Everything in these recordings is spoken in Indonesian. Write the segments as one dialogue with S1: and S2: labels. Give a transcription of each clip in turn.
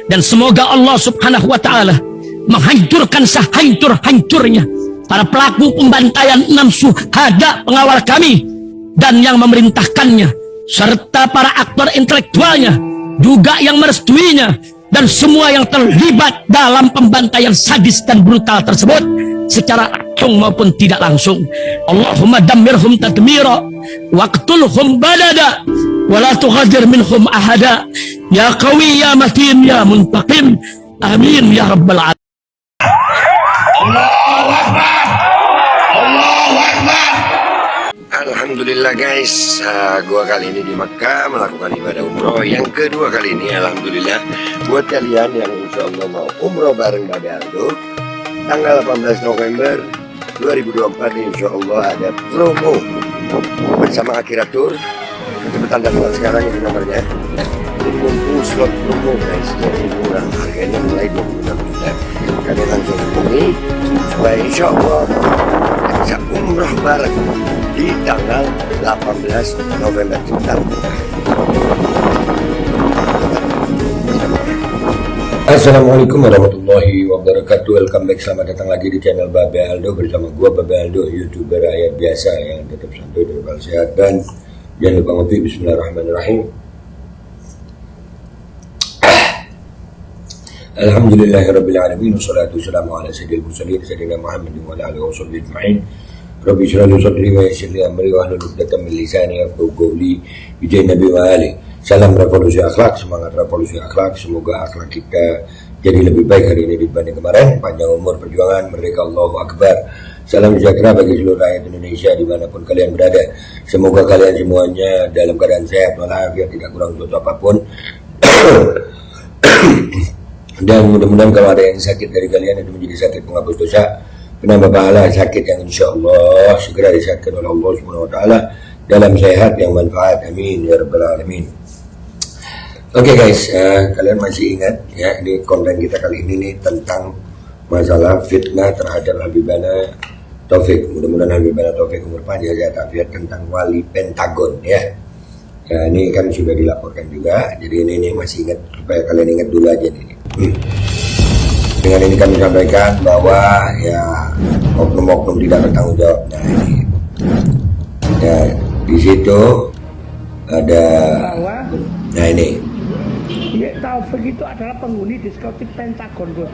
S1: Dan semoga Allah subhanahu wa ta'ala menghancurkan sehancur-hancurnya para pelaku pembantaian 6 syuhada pengawal kami dan yang memerintahkannya, serta para aktor intelektualnya juga yang merestuinya, dan semua yang terlibat dalam pembantaian sadis dan brutal tersebut secara langsung maupun tidak langsung. Allahumma dammirhum tadmira waqtulhum balada wala tughadir minhum ahada ya qawi ya matin ya muntaqim amin ya rabbal alamin.
S2: Allahu Akbar, Allahu Akbar. Alhamdulillah guys, gua kali ini di Makkah melakukan ibadah umroh yang kedua kali ini. Alhamdulillah, buat kalian yang insya Allah mau umroh bareng Babe Aldo tanggal 18 November 2024 insya Allah ada promo bersama Akhiratur. Cepetan daftar sekarang, ini nomornya. Jadi mumpung slot promo guys, jadi murah, harganya mulai 26 juta. Kalian langsung hubungi supaya insya Allah bisa umroh bareng di tanggal 18 November.
S3: Assalamualaikum warahmatullahi wabarakatuh. Welcome back, selamat datang lagi di channel Babe Aldo bersama gua Babe Aldo, YouTuber rakyat biasa yang tetap santuy dan sehat. Dan jangan lupa ngopi. Bismillahirrahmanirrahim. Alhamdulillahirabbil alamin, wassalatu wassalamu ala sayyidil mursalin sayyidina Muhammadin wa ala alihi washabbihi ajma'in. Rabbi shrah li sadri wa yassir li amri wa hlul 'uqdatam min lisani yafqahu qawli. Bijai Nabi wa ali. Salam revolusi akhlak, semangat revolusi akhlak. Semoga akhlak kita jadi lebih baik hari ini dibanding kemarin. Panjang umur perjuangan, merdeka, Allahu Akbar. Salam sejahtera bagi seluruh rakyat Indonesia dimanapun kalian berada. Semoga kalian semuanya dalam keadaan sehat walafiat, tidak kurang suatu apapun. Dan mudah-mudahan kalau ada yang sakit dari kalian itu menjadi sakit penghapus dosa, penambah pahala, sakit yang insya Allah segera disehatkan oleh Allah Subhanahu Wa Taala dalam sehat yang manfaat. Amin ya rabbal alamin. Oke guys, kalian masih ingat ya, ini konten kita kali ini nih tentang masalah fitnah terhadap Habibana Taufik. Mudah-mudahan Habibana Taufik umur panjang, sehat afiat, tentang wali Pentagon ya. Nah ini kan sudah dilaporkan juga, jadi ini masih ingat, supaya kalian ingat dulu aja nih. Dengan ini kami sampaikan bahwa ya oknum-oknum tidak bertanggung jawab. Nah ini ya, di situ ada, nah ini
S4: Taufik itu adalah penghuni diskotik Pentagon, Bos.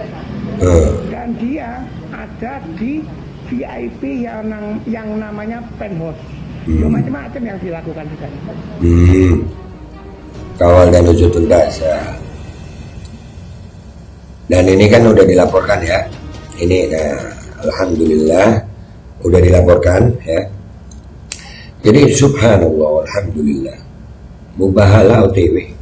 S4: Dan dia ada di VIP yang namanya Penthouse. Macam-macam yang dilakukan di sana.
S3: Kawal dan wujud tuntas ya. Dan ini kan udah dilaporkan ya. Ini alhamdulillah udah dilaporkan ya. Jadi subhanallah, alhamdulillah. Mubahala OTW.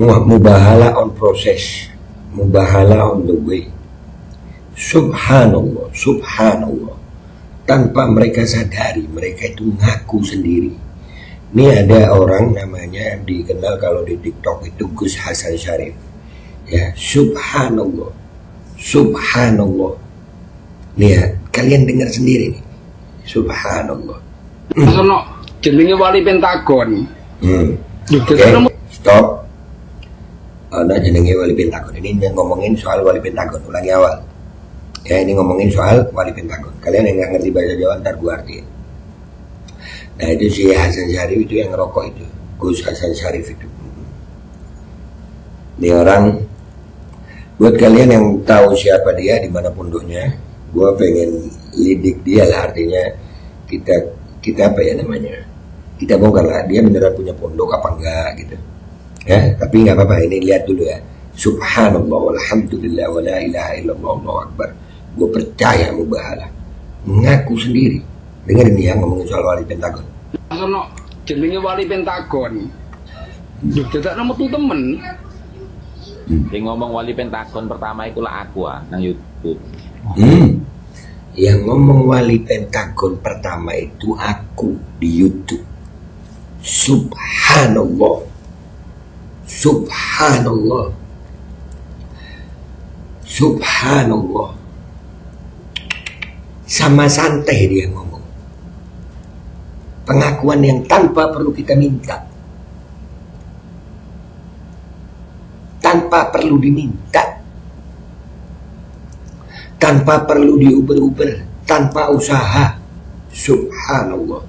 S3: Mubahala on process, mubahala on the way. Subhanallah, subhanallah. Tanpa mereka sadari, mereka itu ngaku sendiri. Ini ada orang namanya dikenal kalau di TikTok itu Gus Hasan Syarif. Ya, subhanallah, subhanallah. Nih ya, kalian dengar sendiri nih. Subhanallah.
S5: Sono jenenge wali Pentagon.
S3: Oke, stop. Ada jenenge wali Pentagon. Ini ngomongin soal wali Pentagon. Ulangi awal. Ya, ini ngomongin soal wali Pentagon. Kalian yang nggak ngerti bahasa Jawa ntar gue artiin. Nah itu si Hasan Syarif itu yang ngerokok itu, Gus Hasan Syarif itu. Ini orang, buat kalian yang tahu siapa dia, di mana pondoknya, gue pengen lidik dia lah, artinya kita apa ya namanya, kita bongkar lah dia beneran punya pondok apa enggak gitu. Ya, tapi nggak apa-apa, ini lihat dulu ya. Subhanallah, walhamdulillah, wa la ilaha illallah, Allahu Akbar. Gue percaya mubahala, ngaku sendiri. Dengar ini yang ngomongin soal wali Pentagon.
S5: Sono jenenge wali Pentagon. Dadak nemu tuh temen.
S6: Yang ngomong wali Pentagon pertama itulah aku nang YouTube.
S3: Yang ngomong wali Pentagon pertama itu aku di YouTube. Subhanallah, subhanallah, subhanallah. Sama santai dia ngomong. Pengakuan yang tanpa perlu kita minta. tanpa perlu diminta, tanpa perlu diuber-uber, tanpa usaha. Subhanallah.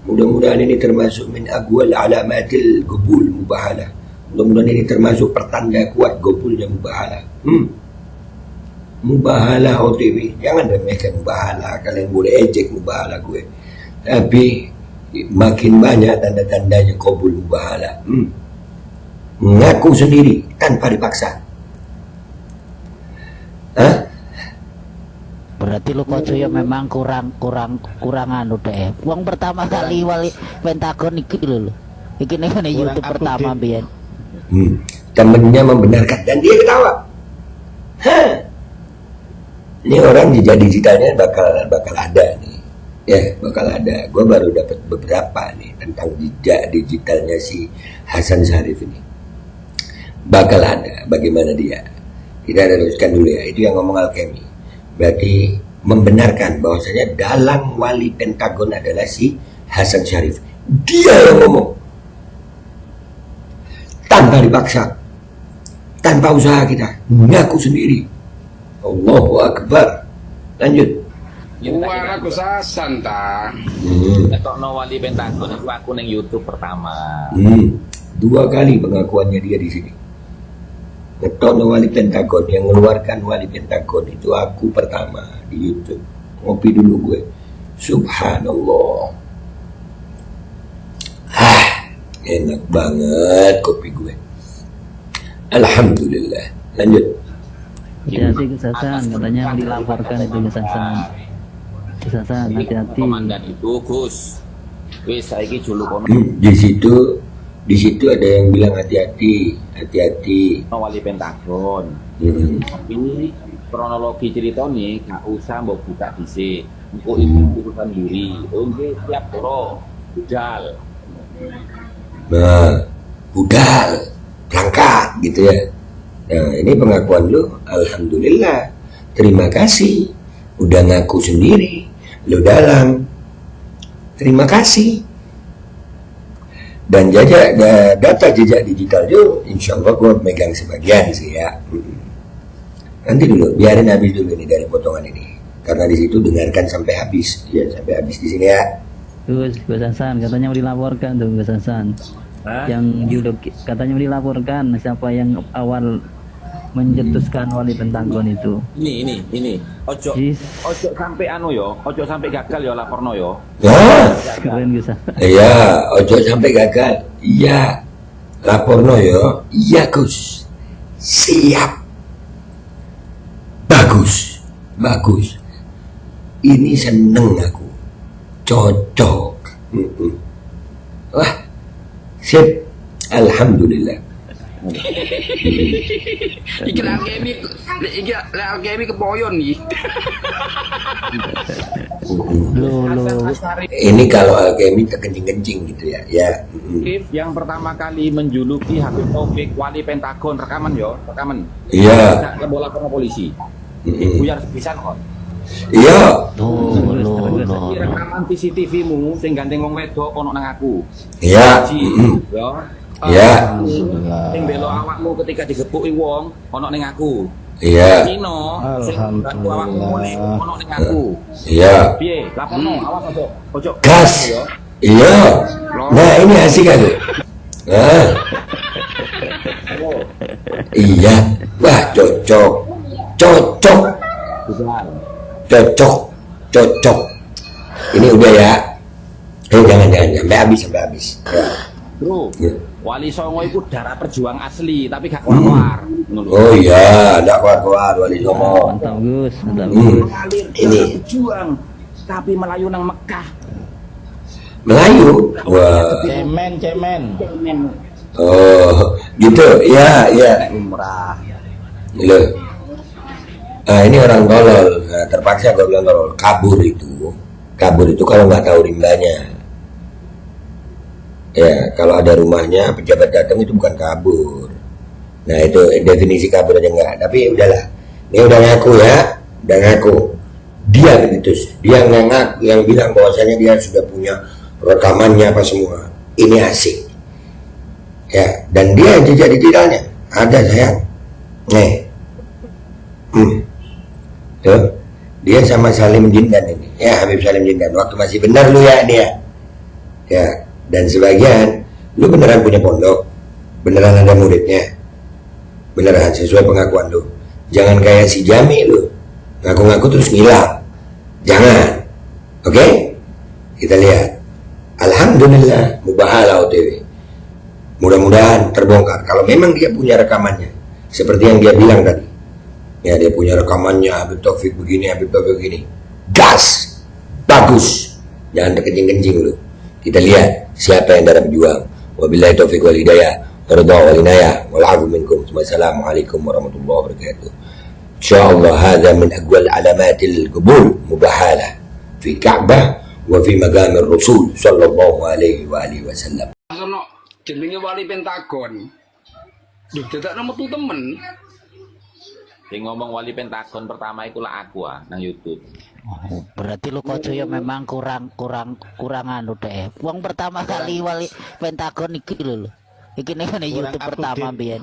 S3: Mudah-mudahan ini termasuk min agwal alamatil gubul mubahalah. Mudah-mudahan ini termasuk pertanda kuat gubulnya mubahalah. Mubahalah OTW, jangan remehkan mubahalah. Kalian boleh ejek mubahalah gue, tapi makin banyak tanda-tandanya gubul mubahalah. Mengaku sendiri tanpa dipaksa.
S7: Berarti lu Koco ya memang kurang anu deh. Wong pertama kali wali Pentagon iki lho. Iki nih YouTube pertama biyen.
S3: Temennya membenarkan dan dia ketawa. Ini orang jejak digitalnya bakal ada nih. Ya, bakal ada. Gue baru dapat beberapa nih tentang jejak digitalnya si Hasan Syarif ini. Bakal ada. Bagaimana dia? Kita teruskan dulu ya. Itu yang ngomong Alkemi. Berarti membenarkan bahwasanya dalang wali Pentagon adalah si Hasan Syarif. Dia yang ngomong tanpa dipaksa, tanpa usaha, kita ngaku sendiri. Allahu Akbar. Lanjut.
S5: Gua aku sasan ta.
S6: Ketokno wali Pentagon itu aku neng YouTube pertama.
S3: 2 kali pengakuannya dia di sini. Ngetokno wali Pentagon, yang mengeluarkan wali Pentagon itu aku pertama di YouTube. Ngopi dulu gue. Subhanallah. Enak banget kopi gue. Alhamdulillah. Lanjut.
S7: Hati-hati Kesasan, katanya dilaporkan itu Kesasan. Kesasan, hati-hati.
S6: Komandan itu Gus. Wis saiki juluk kono.
S3: Di situ ada yang bilang hati-hati.
S6: Wali Pentagon. Tapi kronologi cerita nih gak usah mbok buka dhisik. Engko itu urusan diri. Nggih, siap bro. Budal.
S3: Nah, budal berangkat gitu ya. Nah, ini pengakuan lu. Alhamdulillah. Terima kasih. Udah ngaku sendiri. Lu dalang. Terima kasih. Dan data jejak digital itu insya Allah gue megang sebagian sih ya. Nanti dulu, biarin habis dulu nih dari potongan ini. Karena di situ dengarkan sampai habis. Ya, sampai habis di sini ya.
S7: Gus Hasan katanya mau dilaporkan tuh Gus Hasan. Yang judul katanya mau dilaporkan siapa yang awal mencetuskan wali Pentagon itu.
S6: Ini. Ojo sampai ojo sampai gagal ya laporno yo.
S3: Ya.
S7: Keren Gus.
S3: Iya, ojo sampai gagal. Iya. Laporno yo. Iya, Gus. Siap. Bagus. Ini seneng aku. Cocok. Wah. Sip. Alhamdulillah.
S5: Iki Alkemi kepoyon nih.
S3: Ini kalau Alkemi terkencing-kencing gitu ya. Ya.
S6: Yang pertama kali menjuluki Habib Taufik wali Pentagon rekaman.
S3: Iya.
S6: Kita bola ke polisi. Buyar sepisan kok.
S3: Iya.
S6: Rekaman CCTV-mu sing gandeng wong wedok ono nang aku.
S3: Iya.
S6: Ya.
S3: Iya.
S6: Sing belo awakmu ketika digepuki wong ono ning aku.
S3: Iya.
S6: Cino sing bantu awakmu mulih ono ning aku.
S3: Iya.
S6: Piye? Laporno, awas ojo.
S3: Gas. Iya. Nah, ini asik aku. Nah. Iya. Wah, cocok. Ini udah ya. Jangan sampai habis. Ya.
S6: Bro. Ya. Wali Songo itu darah perjuang asli, tapi gak keluar.
S3: Oh iya, gak keluar Wali Songo.
S7: Mantap Gus.
S6: Ini perjuang, tapi Melayu nang Mekah.
S3: Melayu? Wah.
S7: Cemen.
S3: Oh, gitu. Iya.
S7: Umrah.
S3: Loh. Nah, ini orang tolol. Nah, terpaksa gue bilang tolol. Kabur itu kalau nggak tahu rimbanya. Ya, kalau ada rumahnya pejabat datang itu bukan kabur. Nah, itu definisi kabur aja enggak. Tapi udahlah. Ini udah ngaku ya. Dia begitu. Dia ngaku yang bilang bahwasanya dia sudah punya rekamannya apa semua. Ini asik. Ya, dan dia jejak digitalnya Ada sayang. Nih. Tuh. Dia sama Salim Jindan ini. Ya, Habib Salim Jindan. Waktu masih benar lu ya dia. Ya, dan sebagian lu beneran punya pondok. Beneran ada muridnya. Beneran sesuai pengakuan lu. Jangan kayak si Jami lu. Ngaku-ngaku terus ngilang. Jangan. Oke? Kita lihat. Alhamdulillah mubahala OTW. Mudah-mudahan terbongkar. Kalau memang dia punya rekamannya. Seperti yang dia bilang tadi. Ya, dia punya rekamannya, Habib Taufik begini, Habib Taufik begini. Gas! Bagus! Jangan terkencing-kencing lu. Kita lihat siapa yang darah berjuang. Wabillahi taufiq wal hidayah. Ridha wal inayah. Wal'afu minkum. Wassalamualaikum warahmatullahi wabarakatuh. InsyaAllah hadha min aqwal alamatil qubul mubahalah fi Ka'bah wa fi magamir Rasul sallallahu alaihi wa alihi wasallam.
S5: Sono jenenge wali Pentagon. Duh, dadak metu temen.
S6: Sing ngomong wali Pentagon pertama iku lah aku nang YouTube.
S8: Oh, berarti lu kok ya memang kurang anu deh. Wong pertama kali wali Pentagon iki lho. Iki ning YouTube pertama biyen.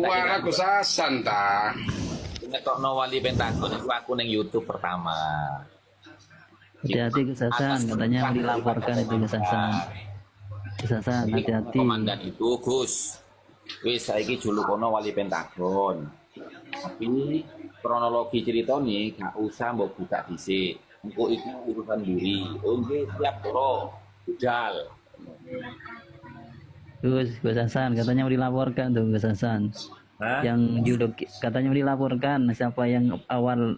S5: Wah, aku sasan ta.
S6: Ngetokno wali Pentagon itu aku nang YouTube pertama.
S7: Hati-hati Gus Hasan, katanya dilaporkan itu Gus Hasan. Gus Hasan, hati-hati.
S6: Komandan itu Gus. Wis saiki julukono wali Pentagon. Tapi kronologi cerita nih gak usah mbok buka dhisik. Engko iki urusan diri. Oh nggih, siap loro. Budal.
S7: Gus Hasan, katanya mau dilaporkan tuh Gus Hasan. Yang judul katanya mau dilaporkan siapa yang awal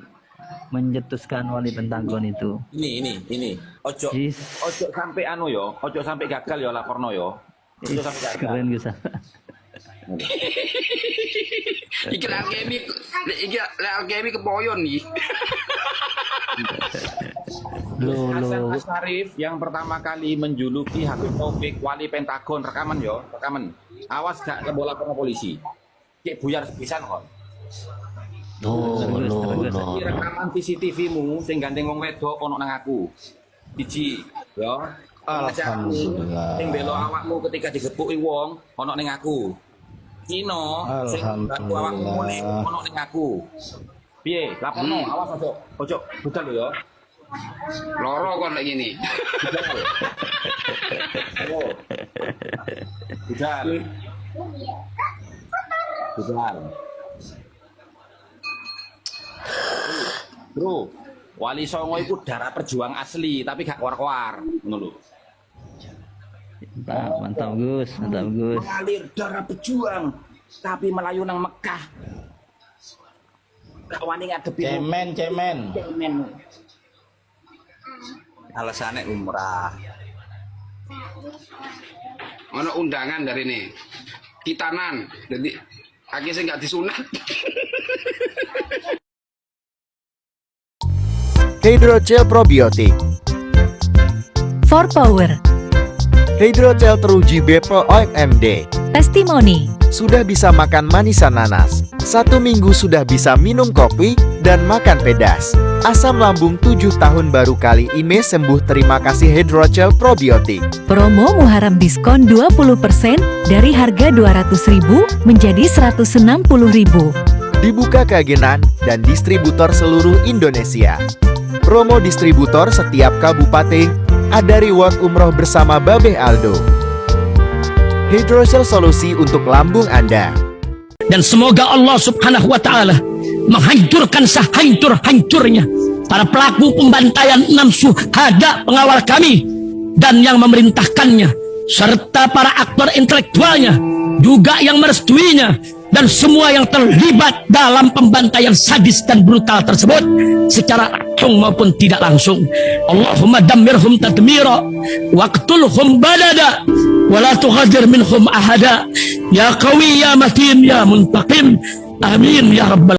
S7: mencetuskan wali Pentagon itu.
S6: Ini. Ojo sampai anu yo, ojo sampai gagal yo laporno yo. Ojo sampai gagal.
S7: Keren Gus Hasan.
S5: Iki alkemi kepoyon nih.
S6: Hasan Asharif yang pertama kali menjuluki Habib Taufik wali Pentagon, rekaman. Awas gak ke bola sama polisi. Cek buyar sepisan kon. Rekaman CCTV-mu sing gandeng wong wedok ono nang aku. Siji, yo. Alhamdulillah. Sing belo awakmu ketika digepuki wong ono ning aku. Cino sing bantu awakmu mulih ono ning aku. Piye? Laporno, awas ojo budal lho yo.
S5: Loro kon lek ngene.
S6: Budal. Bro, Wali Songo itu darah perjuang asli, tapi gak keluar-keluar, ngono lho.
S7: Mantap Gus.
S6: Mengalir darah pejuang, tapi melayu nang Mekah. Gak wani ngadepi. Cemen. Alasannya umrah.
S5: Ono undangan dari ini. Kitanan, jadi akhirnya nggak disunat.
S9: Hydrogel probiotik.
S10: For Power.
S9: Hydrogel teruji Bepro OMD.
S10: Testimoni.
S9: Sudah bisa makan manisan nanas. 1 minggu sudah bisa minum kopi dan makan pedas. Asam lambung 7 tahun baru kali ini sembuh. Terima kasih Hydrogel probiotik.
S10: Promo Muharram diskon 20% dari harga 200.000 menjadi 160.000.
S9: Dibuka ke agenan dan distributor seluruh Indonesia. Promo distributor setiap kabupaten. Ada reward umroh bersama Babeh Aldo. Hydrogel solusi untuk lambung Anda.
S1: Dan semoga Allah subhanahu wa ta'ala menghancurkan sehancur-hancurnya para pelaku pembantaian 6 syuhada pengawal kami dan yang memerintahkannya, serta para aktor intelektualnya juga yang merestuinya, dan semua yang terlibat dalam pembantaian sadis dan brutal tersebut secara langsung maupun tidak langsung. Allahumma dammirhum tadmira waqtulhum balada wala tughadir minhum ahada ya qawi ya matin ya muntaqim amin ya rabbal